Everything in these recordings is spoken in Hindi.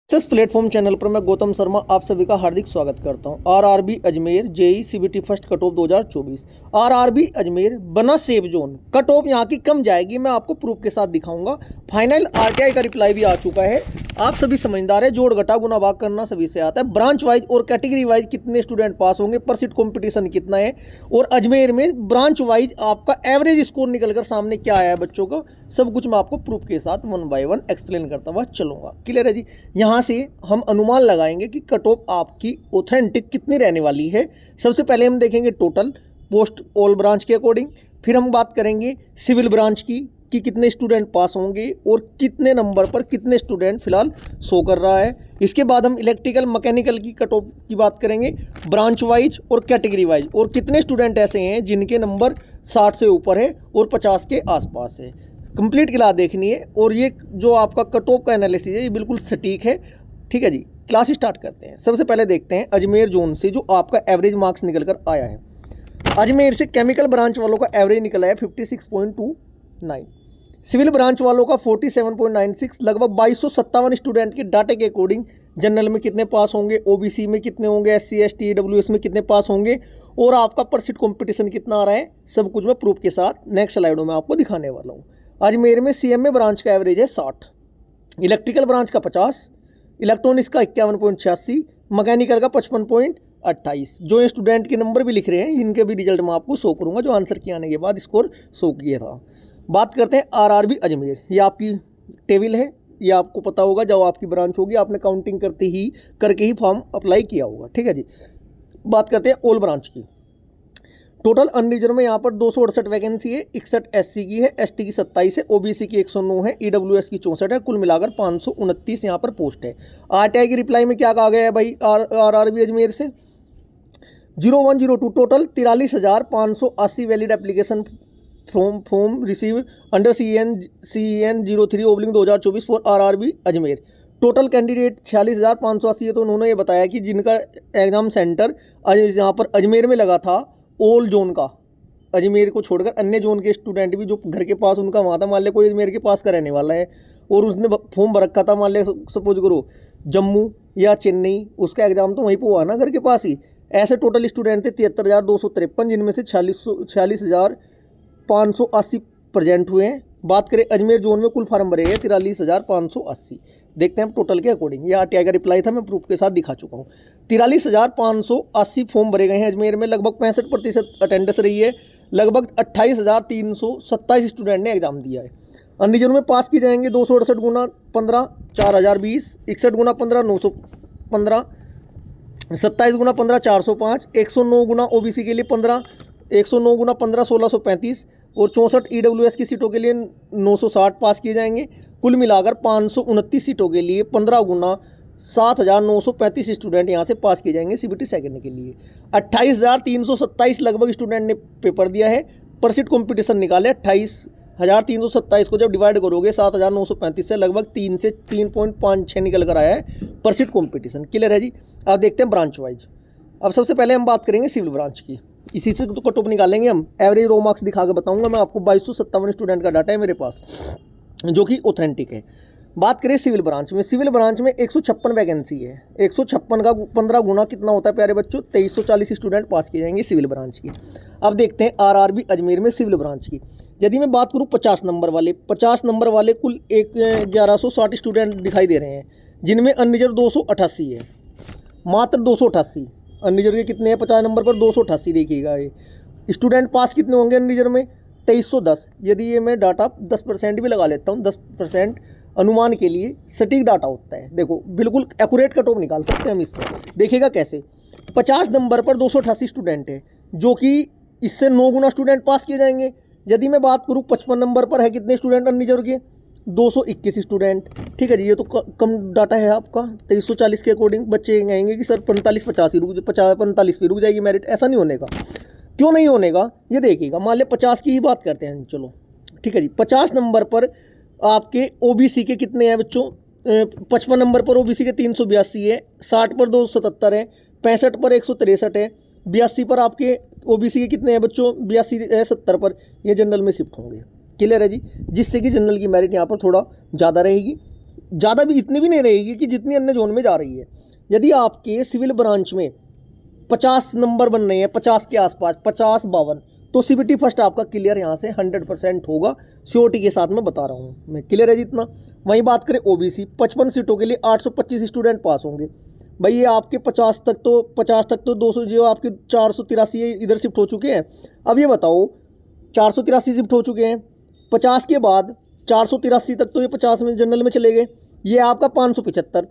इस प्लेटफॉर्म चैनल पर मैं गौतम शर्मा आप सभी का हार्दिक स्वागत करता हूं। RRB Ajmer JE CBT first cut off 2024। RRB Ajmer बना सेफ जोन, कट ऑफ यहां की कम जाएगी, मैं आपको प्रूफ के साथ दिखाऊंगा। फाइनल आरटीआई का रिप्लाई भी आ चुका है। आप सभी समझदार है, जोड़ घटा गुना भाग करना सभी से आता है। ब्रांच वाइज और कैटेगरी वाइज कितने स्टूडेंट पास होंगे, पर सीट कॉम्पिटिशन कितना है, और अजमेर में ब्रांच वाइज आपका एवरेज स्कोर निकलकर सामने क्या आया है बच्चों का, सब कुछ मैं आपको प्रूफ के साथ 1 बाय 1 एक्सप्लेन करता हुआ चलूंगा। क्लियर है जी। यहाँ से हम अनुमान लगाएंगे कि कट ऑफ आपकी ऑथेंटिक कितनी रहने वाली है। सबसे पहले हम देखेंगे टोटल पोस्ट ऑल ब्रांच के अकॉर्डिंग, फिर हम बात करेंगे सिविल ब्रांच की कि कितने स्टूडेंट पास होंगे और कितने नंबर पर कितने स्टूडेंट फिलहाल शो कर रहा है। इसके बाद हम इलेक्ट्रिकल मैकेनिकल की कट ऑफ की बात करेंगे ब्रांच वाइज और कैटेगरी वाइज, और कितने स्टूडेंट ऐसे हैं जिनके नंबर 60 से ऊपर है और 50 के आसपास है। कंप्लीट क्लास देखनी है, और ये जो आपका कट ऑफ का एनालिसिस है ये बिल्कुल सटीक है। ठीक है जी, क्लास स्टार्ट करते हैं। सबसे पहले देखते हैं अजमेर जोन से जो आपका एवरेज मार्क्स निकल कर आया है। अजमेर से केमिकल ब्रांच वालों का एवरेज निकला है 56.29, सिविल ब्रांच वालों का 47.96, लगभग 2257 स्टूडेंट के डाटे के अकॉर्डिंग जनरल में कितने पास होंगे, ओबीसी में कितने होंगे, एससी एसटी ईडब्ल्यूएस में कितने पास होंगे, और आपका पर सीट कॉम्पिटिशन कितना आ रहा है, सब कुछ मैं प्रूफ के साथ नेक्स्ट स्लाइडों में आपको दिखाने वाला हूँ। अजमेर में सीएमए ब्रांच का एवरेज है 60, इलेक्ट्रिकल ब्रांच का 50, इलेक्ट्रॉनिक्स का 51.86, मैकेनिकल का 55.28। जो स्टूडेंट के नंबर भी लिख रहे हैं इनके भी रिजल्ट मैं आपको शो करूंगा, जो आंसर किए आने के बाद स्कोर शो किया था। बात करते हैं आरआरबी अजमेर। ये आपकी टेबल है, ये आपको पता होगा जब आपकी ब्रांच होगी आपने काउंटिंग करके ही फॉर्म अप्लाई किया होगा। ठीक है जी। बात करते हैं ऑल ब्रांच की। टोटल अनरिजर्व में यहाँ पर 268 वैकेंसी है, 61 एससी की है, एसटी की 27 है, ओबीसी की 109 है, ईडब्ल्यूएस की 64 है, कुल मिलाकर 529 यहाँ पर पोस्ट है। आरटीआई की रिप्लाई में क्या कहा गया है भाई आरआरबी अजमेर से, 0102 total 43,580 valid application form receive under CEN 03/2024 for RRB Ajmer. Total candidate 46,580 है। तो उन्होंने ये बताया कि जिनका एग्जाम सेंटर यहाँ पर अजमेर में लगा था, ऑल जोन का, अजमेर को छोड़कर अन्य जोन के स्टूडेंट भी जो घर के पास उनका वहाँ था, मान लिया कोई अजमेर के पास का रहने वाला है और उसने फॉर्म भर रखा था, मान लिया सपोज करो जम्मू या चेन्नई, उसका एग्जाम तो वहीं पर हुआ ना घर के पास ही। ऐसे टोटल स्टूडेंट थे 73,253, जिनमें से 46,580 प्रेजेंट हुए हैं। बात करें अजमेर जोन में कुल फार्म भरे हैं 43,580। देखते हैं टोटल के अकॉर्डिंग, ये आरटीआई का रिप्लाई था, मैं प्रूफ के साथ दिखा चुका हूँ। 43,580 फॉर्म भरे गए हैं अजमेर में, लगभग 65% अटेंडेंस रही है, लगभग 28,327 स्टूडेंट ने एग्जाम दिया है। अनरिजर्व में पास की जाएंगे 268 गुना 15 4020, 61 गुना 15 915, 27 गुना 15 405, 109 गुना ओबीसी के लिए 15, 109 गुना 15 1635, और 64 ईडब्ल्यूएस की सीटों के लिए 960 पास किए जाएंगे। कुल मिलाकर 529 सीटों के लिए 15 गुना 7,935 स्टूडेंट यहाँ से पास किए जाएंगे सीबीटी सेकंड के लिए। 28,327 लगभग स्टूडेंट ने पेपर दिया है, पर सीट कॉम्पिटिशन निकाले 28,327 को जब डिवाइड करोगे 7,935 से, लगभग 3 से 3.56 निकल कर आया है पर सीट कॉम्पिटिशन। क्लियर है जी। अब देखते हैं ब्रांच वाइज। अब सबसे पहले हम बात करेंगे सिविल ब्रांच की, इसी से तो कट ऑफ निकालेंगे हम। एवरेज रो मार्क्स दिखा के बताऊंगा मैं आपको। 2257 स्टूडेंट का डाटा है मेरे पास जो कि ऑथेंटिक है। बात करें सिविल ब्रांच में, सिविल ब्रांच में 156 वैकेंसी है। 156 का 15 गुना कितना होता है प्यारे बच्चों, 2340 स्टूडेंट पास किए जाएंगे सिविल ब्रांच की। अब देखते हैं आरआरबी अजमेर में सिविल ब्रांच की। यदि मैं बात करूँ 50 नंबर वाले, 50 नंबर वाले कुल 1160 स्टूडेंट दिखाई दे रहे हैं, जिनमें अनरिजर्व 288 है, मात्र 288। अनरिजर्व के कितने हैं 50 नंबर पर, 288 देखिएगा। ये स्टूडेंट पास कितने होंगे अनरिजर्व में, 2310। यदि ये मैं डाटा 10% भी लगा लेता हूँ, 10% अनुमान के लिए सटीक डाटा होता है। देखो बिल्कुल एक्यूरेट कट ऑफ निकाल सकते हैं हम इससे। देखिएगा कैसे, 50 नंबर पर 288 स्टूडेंट है, जो कि इससे 9 गुना स्टूडेंट पास किए जाएंगे। यदि मैं बात करूँ 55 नंबर पर है कितने स्टूडेंट अनरिजर्व के, 221 स्टूडेंट। ठीक है जी, ये तो कम डाटा है आपका। 2340 के अकॉर्डिंग बच्चे कहेंगे कि सर 45-50 ही 45 पे रुक जाएगी मेरिट। ऐसा नहीं होने का। क्यों नहीं होने का ये देखिएगा। मान लिया 50 की ही बात करते हैं चलो, ठीक है जी। 50 नंबर पर आपके ओबीसी के कितने हैं बच्चों, 55 नंबर पर ओबीसी के 382 है, 60 पर 277 है, 65 पर 163 है, 82 पर आपके ओबीसी के कितने हैं बच्चों, 82 है, 70 पर ये जनरल में शिफ्ट होंगे। क्लियर है जी। जिससे कि जनरल की मेरिट यहाँ पर थोड़ा ज़्यादा रहेगी। ज़्यादा भी इतनी भी नहीं रहेगी कि जितनी अन्य जोन में जा रही है। यदि आपके सिविल ब्रांच में 50 नंबर बन रहे हैं, 50 के आसपास, 50 52, तो सीबीटी फर्स्ट आपका क्लियर यहाँ से 100% होगा, श्योरिटी के साथ मैं बता रहा हूँ मैं। क्लियर है जितना। वहीं बात करें ओबीसी, 55 सीटों के लिए 825 स्टूडेंट पास होंगे। भाई ये आपके 50 तक तो 200 जो आपके 483 इधर शिफ्ट हो चुके हैं। अब ये बताओ 483 शिफ्ट हो चुके हैं, 50 के बाद 483 तक तो ये 50 में जनरल में चले गए। ये आपका 575,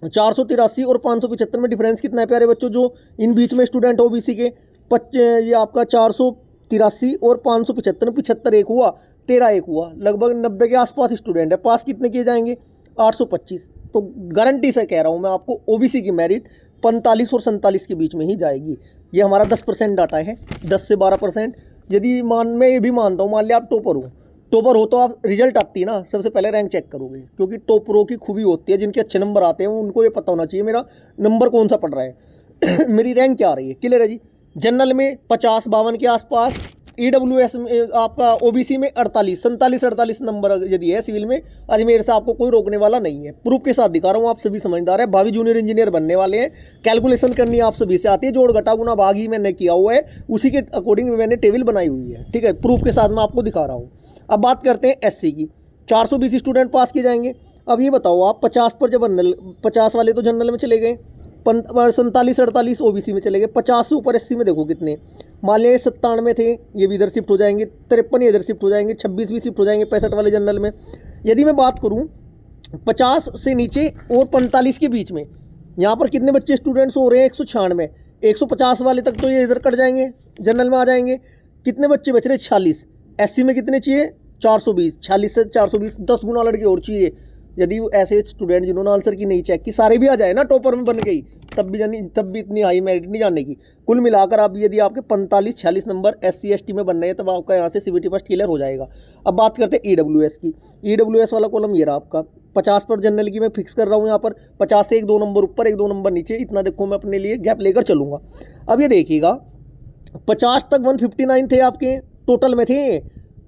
483 और 575 में डिफरेंस कितना है प्यारे बच्चों, जो इन बीच में स्टूडेंट ओबीसी के ये आपका 483 और 575, 75 एक हुआ, 13 एक हुआ, लगभग 90 के आसपास स्टूडेंट है। पास कितने किए जाएंगे, 825। तो गारंटी से कह रहा हूँ मैं आपको, ओबीसी की मेरिट 45 और 47 के बीच में ही जाएगी। ये हमारा 10% डाटा है, 10 से 12%। यदि मैं ये भी मानता हूँ, मान लिया आप टॉपर हो तो आप रिजल्ट आती है ना, सबसे पहले रैंक चेक करोगे, क्योंकि टॉपरों की खूबी होती है, जिनके अच्छे नंबर आते हैं उनको ये पता होना चाहिए मेरा नंबर कौन सा पड़ रहा है मेरी रैंक क्या आ रही है। क्लियर है जी। जनरल में 50 52 के आसपास, ईडब्ल्यूएस में आपका ओबीसी में 48 नंबर यदि है, सिविल में अजमेर से आपको कोई रोकने वाला नहीं है। प्रूफ के साथ दिखा रहा हूँ, आप सभी समझदार है, भावी जूनियर इंजीनियर बनने वाले हैं। कैलकुलेशन करनी आप सभी से आती है, जोड़ घटा गुना भाग ही मैंने किया हुआ है, उसी के अकॉर्डिंग मैंने टेबल बनाई हुई है। ठीक है, प्रूफ के साथ मैं आपको दिखा रहा हूँ। अब बात करते हैं एससी की, 420 स्टूडेंट पास किए जाएंगे। अब ये बताओ आप 50 पर जब 50 वाले तो जनरल में चले गए, 47 48 ओबीसी में चले गए, 50 से ऊपर एससी में देखो कितने, मान लिया 97 थे, ये भी इधर शिफ्ट हो जाएंगे, 53 ये इधर शिफ्ट हो जाएंगे, 26 भी शिफ्ट हो जाएंगे 65 वाले जनरल में। यदि मैं बात करूं 50 से नीचे और 45 के बीच में, यहाँ पर कितने बच्चे स्टूडेंट्स हो रहे हैं, 196, 150 वाले तक तो ये इधर कट जाएंगे, जनरल में आ जाएंगे। कितने बच्चे बच रहे, 46। एससी में कितने चाहिए, 420, 46 से 420, 10 गुना लड़के और चाहिए। यदि ऐसे स्टूडेंट जिन्होंने आंसर की नहीं चेक की, सारे भी आ जाए ना टॉपर में बन गई, तब भी इतनी हाई मेरिट नहीं जाने की। कुल मिलाकर आप यदि आपके 45 46 नंबर SC ST में बन रहे हैं, तब आपका यहाँ से सीबीटी फर्स्ट क्लियर हो जाएगा। अब बात करते हैं ईडब्ल्यूएस की। ईडब्ल्यूएस वाला कॉलम ये रहा आपका, 50 पर जनरल की मैं फिक्स कर रहा हूँ यहाँ पर, 50 से 1-2 नंबर ऊपर 1-2 नंबर नीचे, इतना देखो मैं अपने लिए गैप लेकर चलूँगा। अब ये देखिएगा 50 तक 159 थे आपके, टोटल में थे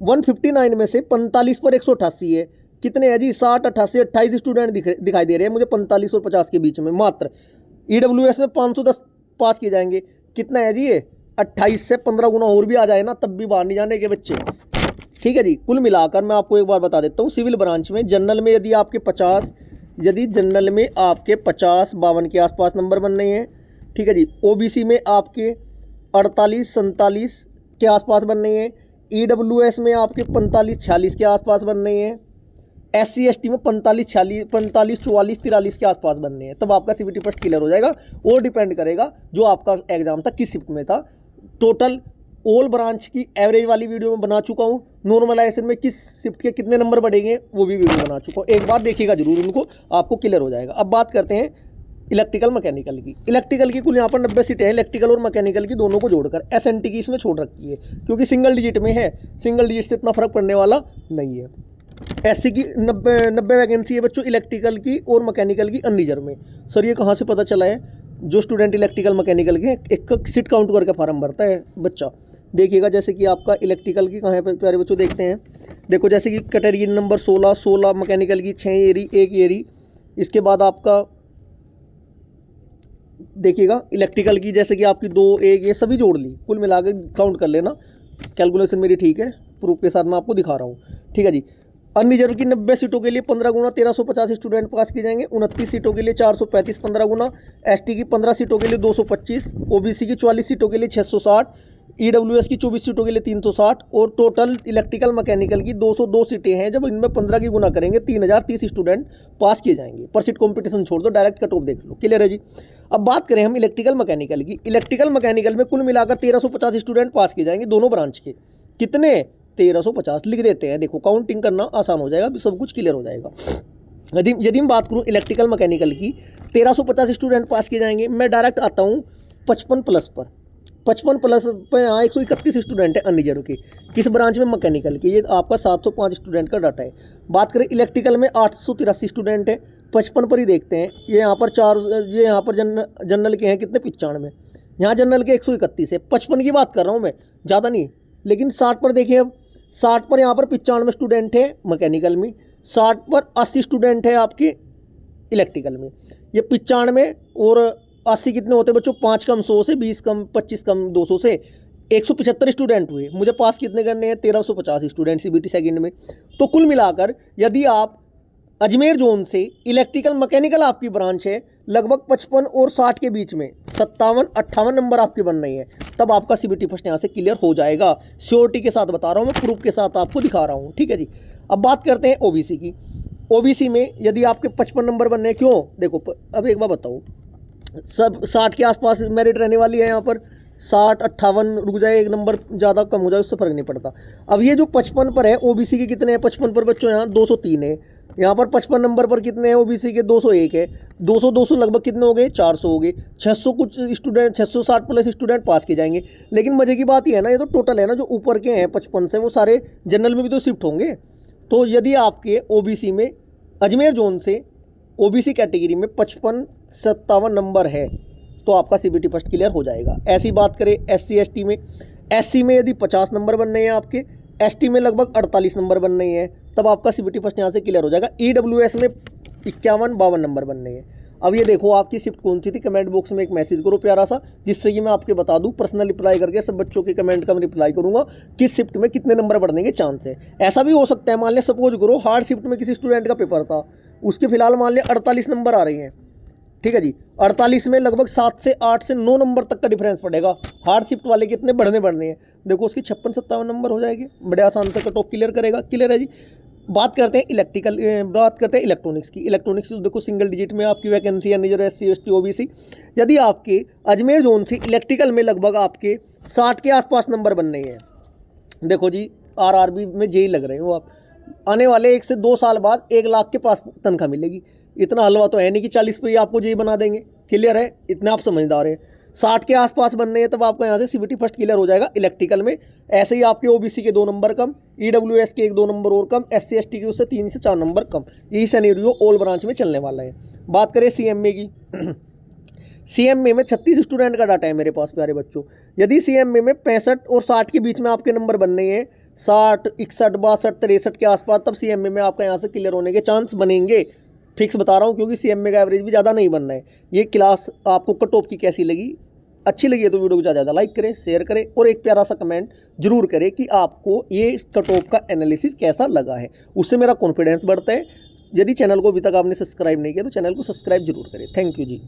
159 में से 45 पर 188 है, कितने हैं जी, 60 88 28 स्टूडेंट दिखाई दे रहे हैं मुझे 45 और 50 के बीच में मात्र। ईडब्ल्यूएस में 510 पास किए जाएंगे, कितना है जी ये, 28 से 15 गुना और भी आ जाए ना, तब भी बाहर नहीं जाने के बच्चे। ठीक है जी। कुल मिलाकर मैं आपको एक बार बता देता हूँ, सिविल ब्रांच में जनरल में यदि आपके 50, यदि जनरल में आपके 50 52 के आसपास नंबर बन रहे हैं, ठीक है जी, ओबीसी में आपके 48 47 के आसपास बन रहे हैं, ईडब्ल्यूएस में आपके 45 46 के आसपास बन रहे हैं, SC ST में 45 46 45 44 43 के आसपास बनने हैं, तब आपका सीबीटी फर्स्ट क्लियर हो जाएगा। और डिपेंड करेगा जो आपका एग्जाम था किस शिफ्ट में था। टोटल ऑल ब्रांच की एवरेज वाली वीडियो में बना चुका हूँ, नॉर्मलाइजेशन में किस शिफ्ट के कितने नंबर बढ़ेंगे वो भी वीडियो बना चुका हूँ, एक बार देखिएगा जरूर उनको, आपको क्लियर हो जाएगा। अब बात करते हैं इलेक्ट्रिकल मैकेनिकल की। इलेक्ट्रिकल की कुल यहाँ पर 90 सीटें हैं, इलेक्ट्रिकल और मैकेनिकल की दोनों को जोड़कर। SNT की इसमें छोड़ रखी है क्योंकि सिंगल डिजिट में है, सिंगल डिजिट से इतना फर्क पड़ने वाला नहीं है। SC की 90 वैकेंसी है बच्चों, इलेक्ट्रिकल की और मैकेनिकल की अनरिजर्व में। सर ये कहाँ से पता चला है, जो स्टूडेंट इलेक्ट्रिकल मैकेनिकल के एक सीट काउंट करके फार्म भरता है बच्चा, देखिएगा जैसे कि आपका इलेक्ट्रिकल की कहाँ है प्यारे बच्चों, देखते हैं। देखो जैसे कि कैटेगरी नंबर 16 मैकेनिकल की 6 एरी 1 एरी, इसके बाद आपका देखिएगा इलेक्ट्रिकल की जैसे कि आपकी 2 1 ये सभी जोड़ ली, कुल मिला के काउंट कर लेना, कैलकुलेशन मेरी ठीक है, प्रूफ के साथ मैं आपको दिखा रहा हूँ। ठीक है जी। अनरिजर्व की 90 सीटों के लिए 15 गुना 1350 स्टूडेंट पास किए जाएंगे, 29 सीटों के लिए 435 15 गुना, ST की 15 सीटों के लिए 225, OBC की 44 सीटों के लिए 660, EWS की 24 सीटों के लिए 360 और टोटल इलेक्ट्रिकल मैकेनिकल की 202 सीटें हैं। जब इनमें 15 की गुना करेंगे 3030 स्टूडेंट पास किए जाएंगे। पर सीट कॉम्पिटिशन छोड़ दो, डायरेक्ट कट ऑफ देख लो। क्लियर है जी। अब बात करें हम इलेक्ट्रिकल मैकेनिकल की। इलेक्ट्रिकल मैकेनिकल में कुल मिलाकर 1350 स्टूडेंट पास किए जाएंगे दोनों ब्रांच के। कितने, 1350 लिख देते हैं, देखो काउंटिंग करना आसान हो जाएगा, सब कुछ क्लियर हो जाएगा। यदि मैं बात करूँ इलेक्ट्रिकल मैकेनिकल की, 1350 स्टूडेंट पास किए जाएंगे। मैं डायरेक्ट आता हूँ 55 प्लस पर, 55 प्लस पर यहाँ 131 स्टूडेंट है अनरिजर्व के, किस ब्रांच में, मैकेनिकल के। ये आपका 705 स्टूडेंट का डाटा है। बात करें इलेक्ट्रिकल में 883 स्टूडेंट है, 55 पर ही देखते हैं। ये यहाँ पर ये यहाँ पर जनरल के हैं कितने, 95, यहाँ जनरल के 131 है। 55 की बात कर रहा हूँ मैं, ज़्यादा नहीं। लेकिन 60 पर देखिए, अब 60 पर यहाँ पर 95 स्टूडेंट है मैकेनिकल में, 60 पर 80 स्टूडेंट है आपके इलेक्ट्रिकल में। ये 95 और 80 कितने होते हैं बच्चों, 5 कम 100 से, 20 कम 25 कम 200 से 175 स्टूडेंट हुए। मुझे पास कितने करने हैं, 1350 स्टूडेंट CBT सेकंड में। तो कुल मिलाकर यदि आप अजमेर जोन से इलेक्ट्रिकल मैकेनिकल आपकी ब्रांच है, लगभग 55 और 60 के बीच में 57-58 नंबर आपके बन रही हैं, तब आपका CBT फर्स्ट यहाँ से क्लियर हो जाएगा। श्योरिटी के साथ बता रहा हूँ मैं, प्रूफ के साथ आपको दिखा रहा हूँ, ठीक है जी। अब बात करते हैं OBC की। OBC में यदि आपके 55 नंबर बनने हैं, क्यों देखो अब एक बार बताओ, सब 60 के आसपास मेरिट रहने वाली है यहाँ पर, 60-58 रुक जाए, एक नंबर ज़्यादा कम हो जाए उससे फ़र्क नहीं पड़ता। अब ये जो 55 पर है OBC के कितने हैं, 55 पर बच्चों यहाँ 203 है, यहाँ पर 55 नंबर पर कितने हैं OBC के 201 है, 200 लगभग कितने हो गए, 400 हो गए, 600 कुछ स्टूडेंट 660 प्लस स्टूडेंट पास किए जाएंगे। लेकिन मज़े की बात ये है ना, ये तो टोटल है ना, जो ऊपर के हैं 55 से वो सारे जनरल में भी तो शिफ्ट होंगे। तो यदि आपके OBC में अजमेर जोन से OBC कैटेगरी में 55-57 नंबर है तो आपका CBT फर्स्ट क्लियर हो जाएगा। ऐसी बात करें SC ST में, SC में यदि 50 नंबर बन रहे हैं आपके, ST में लगभग 48 नंबर बन रहे हैं, तब आपका CBT फर्स्ट यहाँ से क्लियर हो जाएगा। EWS में 51-52 नंबर बन रहे हैं। अब ये देखो आपकी शिफ्ट कौन सी थी, कमेंट बॉक्स में एक मैसेज करो प्यारा सा, जिससे कि मैं आपके बता दूं, पर्सनल रिप्लाई करके सब बच्चों के कमेंट का मैं रिप्लाई करूंगा किस शिफ्ट में कितने नंबर बढ़ने के चांस है। ऐसा भी हो सकता है, मान लिया सपोज करो हार्ड शिफ्ट में किसी स्टूडेंट का पेपर था, उसके फिलहाल मान लिया 48 नंबर आ रही हैं, ठीक है जी, 48 में लगभग 7 से 8 से 9 नंबर तक का डिफरेंस पड़ेगा। हार्ड शिफ्ट वाले कितने बढ़ने हैं, देखो उसकी 56-57 नंबर हो जाएगी, बड़े आसान से कट ऑफ क्लियर करेगा। क्लियर है जी। बात करते हैं इलेक्ट्रॉनिक्स की। इलेक्ट्रॉनिक्स देखो सिंगल डिजिट में आपकी वैकेंसी है, निजर SC ST OBC। यदि आपके अजमेर जोन से इलेक्ट्रिकल में लगभग आपके 60 के आसपास नंबर बन रहे हैं, देखो जी RRB में JEE लग रहे हो आप, आने वाले 1 से 2 साल बाद 1 लाख के पास तनख्वाह मिलेगी। इतना हलवा तो है नहीं कि 40 पे ही आपको JEE बना देंगे। क्लियर है, इतना आप समझदार हैं। 60 के आसपास बनने हैं तब आपका यहाँ से CBT फर्स्ट क्लियर हो जाएगा इलेक्ट्रिकल में। ऐसे ही आपके OBC के 2 नंबर कम, EWS के 1-2 नंबर और कम, SC ST के उससे 3 से 4 नंबर कम। यही सिनेरियो ऑल ब्रांच में चलने वाला है। बात करें CMA की CMA में 36 स्टूडेंट का डाटा है मेरे पास प्यारे बच्चों। यदि CMA में 65 और 60 के बीच में आपके नंबर बन रहे हैं, 60, 61, 62, 63 के आसपास, तब CMA में आपका यहाँ से क्लियर होने के चांस बनेंगे। फिक्स बता रहा हूँ, क्योंकि CMA का एवरेज भी ज़्यादा नहीं बनना है। ये क्लास आपको कट ऑफ की कैसी लगी, अच्छी लगी है तो वीडियो को ज़्यादा लाइक करें, शेयर करें और एक प्यारा सा कमेंट जरूर करें कि आपको ये कट ऑफ का एनालिसिस कैसा लगा है। उससे मेरा कॉन्फिडेंस बढ़ता है। यदि चैनल को अभी तक आपने सब्सक्राइब नहीं किया तो चैनल को सब्सक्राइब जरूर करें। Thank you ji.